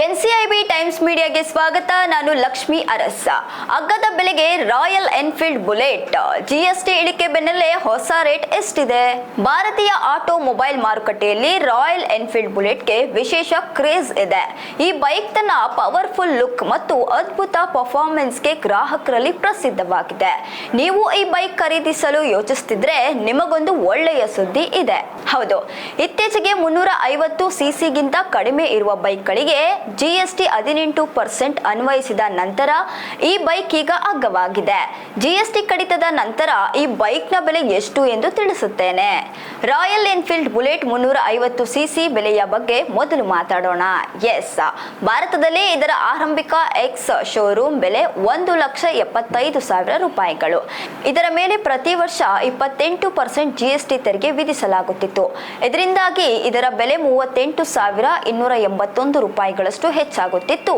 NCIB times ಮೀಡಿಯಾಗೆ ಸ್ವಾಗತ. ನಾನು ಲಕ್ಷ್ಮಿ ಅರಸ. ಅಗ್ಗದ ಬೆಲೆಗೆ ರಾಯಲ್ ಎನ್ಫೀಲ್ಡ್ ಬುಲೆಟ್. ಜಿಎಸ್ಟಿ ಇಳಿಕೆ ಬೆನ್ನಲ್ಲೇ ಹೊಸ ರೇಟ್ ಎಷ್ಟಿದೆ? ಭಾರತೀಯ ಆಟೋ ಮೊಬೈಲ್ ಮಾರುಕಟ್ಟೆಯಲ್ಲಿ ರಾಯಲ್ ಎನ್ಫೀಲ್ಡ್ ಬುಲೆಟ್ಗೆ ವಿಶೇಷ ಕ್ರೇಜ್ ಇದೆ. ಈ ಬೈಕ್ ತನ್ನ ಪವರ್ಫುಲ್ ಲುಕ್ ಮತ್ತು ಅದ್ಭುತ ಪರ್ಫಾರ್ಮೆನ್ಸ್ಗೆ ಗ್ರಾಹಕರಲ್ಲಿ ಪ್ರಸಿದ್ಧವಾಗಿದೆ. ನೀವು ಈ ಬೈಕ್ ಖರೀದಿಸಲು ಯೋಚಿಸುತ್ತಿದ್ರೆ ನಿಮಗೊಂದು ಒಳ್ಳೆಯ ಸುದ್ದಿ ಇದೆ. ಹೌದು, ಇತ್ತೀಚೆಗೆ 350 ಸಿಸಿಗಿಂತ ಕಡಿಮೆ ಇರುವ ಬೈಕ್ಗಳಿಗೆ ಜಿಎಸ್ಟಿ 18% ಅನ್ವಯಿಸಿದ ನಂತರ ಈ ಬೈಕ್ ಈಗ ಅಗ್ಗವಾಗಿದೆ. ಜಿಎಸ್ಟಿ ಕಡಿತದ ನಂತರ ಈ ಬೈಕ್ನ ಬೆಲೆ ಎಷ್ಟು ಎಂದು ತಿಳಿಸುತ್ತೇನೆ. ರಾಯಲ್ ಎನ್ಫೀಲ್ಡ್ ಬುಲೆಟ್ 350 ಸಿಸಿ ಬೆಲೆಯ ಬಗ್ಗೆ ಮೊದಲು ಮಾತಾಡೋಣ. ಭಾರತದಲ್ಲಿ ಇದರ ಆರಂಭಿಕ ಎಕ್ಸ್ ಶೋರೂಮ್ ಬೆಲೆ 1,75,000 ರೂಪಾಯಿಗಳು. ಇದರ ಮೇಲೆ ಪ್ರತಿ ವರ್ಷ 28% ಜಿಎಸ್ಟಿ ತೆರಿಗೆ ವಿಧಿಸಲಾಗುತ್ತಿತ್ತು. ಇದರಿಂದಾಗಿ ಇದರ ಬೆಲೆ 38,281 ರೂಪಾಯಿಗಳಷ್ಟು ಹೆಚ್ಚಾಗುತ್ತಿತ್ತು.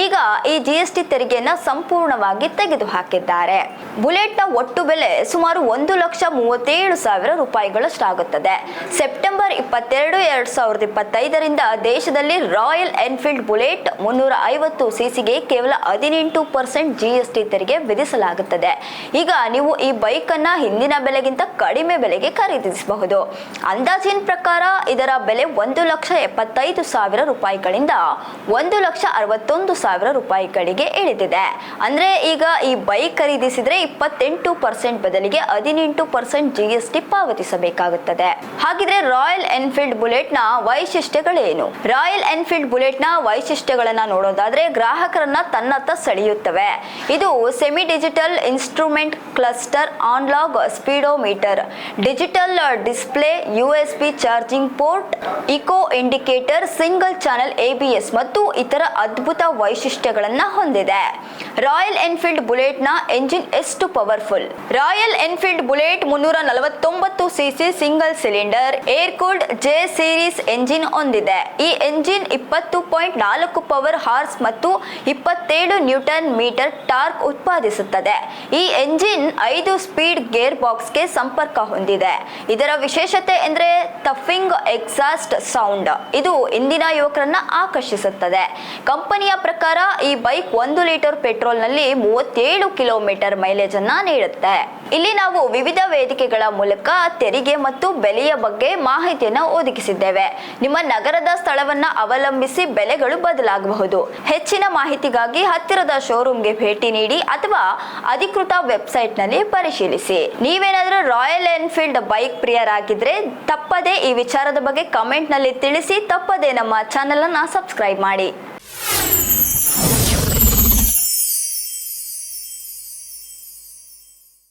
ಈಗ ಈ ಜಿಎಸ್ಟಿ ತೆರಿಗೆಯನ್ನು ಸಂಪೂರ್ಣವಾಗಿ ತೆಗೆದುಹಾಕಿದ್ದಾರೆ. ಬುಲೆಟ್ನ ಒಟ್ಟು ಬೆಲೆ ಸುಮಾರು 1,37,000 ರೂಪಾಯಿಗಳಷ್ಟಾಗುತ್ತದೆ. ಸೆಪ್ಟೆಂಬರ್ 22, 2025ರಿಂದ ದೇಶದಲ್ಲಿ ರಾಯಲ್ ಎನ್ಫೀಲ್ಡ್ ಬುಲೆಟ್ 350 ಸಿಸಿಗೆ ಕೇವಲ 18% ಜಿಎಸ್ಟಿ ತೆರಿಗೆ ವಿಧಿಸಲಾಗುತ್ತದೆ. ಈಗ ನೀವು ಈ ಬೈಕ್ ಅನ್ನ ಹಿಂದಿನ ಬೆಲೆಗಿಂತ ಕಡಿಮೆ ಬೆಲೆಗೆ ಖರೀದಿಸಬಹುದು. ಅಂದಾಜಿನ ಪ್ರಕಾರ ಇದರ ಬೆಲೆ 1,75,000 ರೂಪಾಯಿಗಳಿಂದ 1,61,000 ರೂಪಾಯಿಗಳಿಗೆ ಇಳಿದಿದೆ. ಅಂದ್ರೆ ಈಗ ಈ ಬೈಕ್ ಖರೀದಿಸಿದ್ರೆ 28% ಬದಲಿಗೆ 18% ಜಿಎಸ್ಟಿ ಪಾವತಿಸಬೇಕಾಗುತ್ತದೆ. ಹಾಗಿದ್ರೆ ರಾಯಲ್ ಎನ್ಫೀಲ್ಡ್ ಬುಲೆಟ್ ನ ವೈಶಿಷ್ಟ್ಯಗಳೇನು? ರಾಯಲ್ ಎನ್ಫೀಲ್ಡ್ ಬುಲೆಟ್ ನ ವೈಶಿಷ್ಟ್ಯಗಳನ್ನ ನೋಡೋದಾದ್ರೆ ಗ್ರಾಹಕರನ್ನ ತನ್ನತ್ತ ಸೆಳೆಯುತ್ತವೆ. ಇದು semi digital instrument cluster, analog speedometer, digital display, USB charging port, eco indicator, single channel ABS ಮತ್ತು ಇತರ ಅದ್ಭುತ ವೈಶಿಷ್ಟ್ಯಗಳನ್ನ ಹೊಂದಿದೆ. ರಾಯಲ್ ಎನ್ಫೀಲ್ಡ್ ಬುಲೆಟ್ ನ ಎಂಜಿನ್ ಎಷ್ಟು powerful? Royal Enfield Bullet 349 CC single cylinder air cooled J series engine ಹೊಂದಿದೆ. ಈ engine 20.4 power horse ಮತ್ತು 27 ನ್ಯೂಟನ್ ಮೀಟರ್ ಟಾರ್ಕ್ ಉತ್ಪಾದಿಸುತ್ತದೆ. ಈ ಎಂಜಿನ್ 5 ಸ್ಪೀಡ್ ಗೇರ್ ಬಾಕ್ಸ್ಗೆ ಸಂಪರ್ಕ ಹೊಂದಿದೆ. ಇದರ ವಿಶೇಷತೆ ಎಂದ್ರೆ ಟಫಿಂಗ್ ಎಕ್ಸಾಸ್ಟ್ ಸೌಂಡ್. ಇದು ಇಂದಿನ ಯುವಕರನ್ನ ಆಕರ್ಷಿಸುತ್ತದೆ. ಕಂಪನಿಯ ಪ್ರಕಾರ ಈ ಬೈಕ್ 1 ಲೀಟರ್ ಪೆಟ್ರೋಲ್ ನಲ್ಲಿ 37 ಕಿಲೋಮೀಟರ್ ಮೈಲೇಜ್ ಅನ್ನ ನೀಡುತ್ತೆ. ಇಲ್ಲಿ ನಾವು ವಿವಿಧ ವೇದಿಕೆಗಳ ಮೂಲಕ ತೆರಿಗೆ ಮತ್ತು ಬೆಲೆಯ ಬಗ್ಗೆ ಮಾಹಿತಿಯನ್ನು ಒದಗಿಸಿದ್ದೇವೆ. ನಿಮ್ಮ ನಗರದ ಸ್ಥಳವನ್ನ ಅವಲಂಬಿಸಿ ಬೆಲೆಗಳು ಬದಲಾಗಬಹುದು. ಹೆಚ್ಚಿನ ಮಾಹಿತಿಗಾಗಿ ಹತ್ತಿರದ ಶೋರೂಮ್ಗೆ ಭೇಟಿ ನೀಡಿ ಅಥವಾ ಅಧಿಕೃತ ವೆಬ್ಸೈಟ್ ನಲ್ಲಿ ಪರಿಶೀಲಿಸಿ. ನೀವೇನಾದ್ರೂ ರಾಯಲ್ ಎನ್ಫೀಲ್ಡ್ ಬೈಕ್ ಪ್ರಿಯರಾಗಿದ್ರೆ ತಪ್ಪದೆ ಈ ವಿಚಾರದ ಬಗ್ಗೆ ಕಮೆಂಟ್ ನಲ್ಲಿ ತಿಳಿಸಿ. ತಪ್ಪದೆ ನಮ್ಮ ಚಾನೆಲ್ ಅನ್ನ ಸಬ್ಸ್ಕ್ರೈಬ್ ಮಾಡಿ.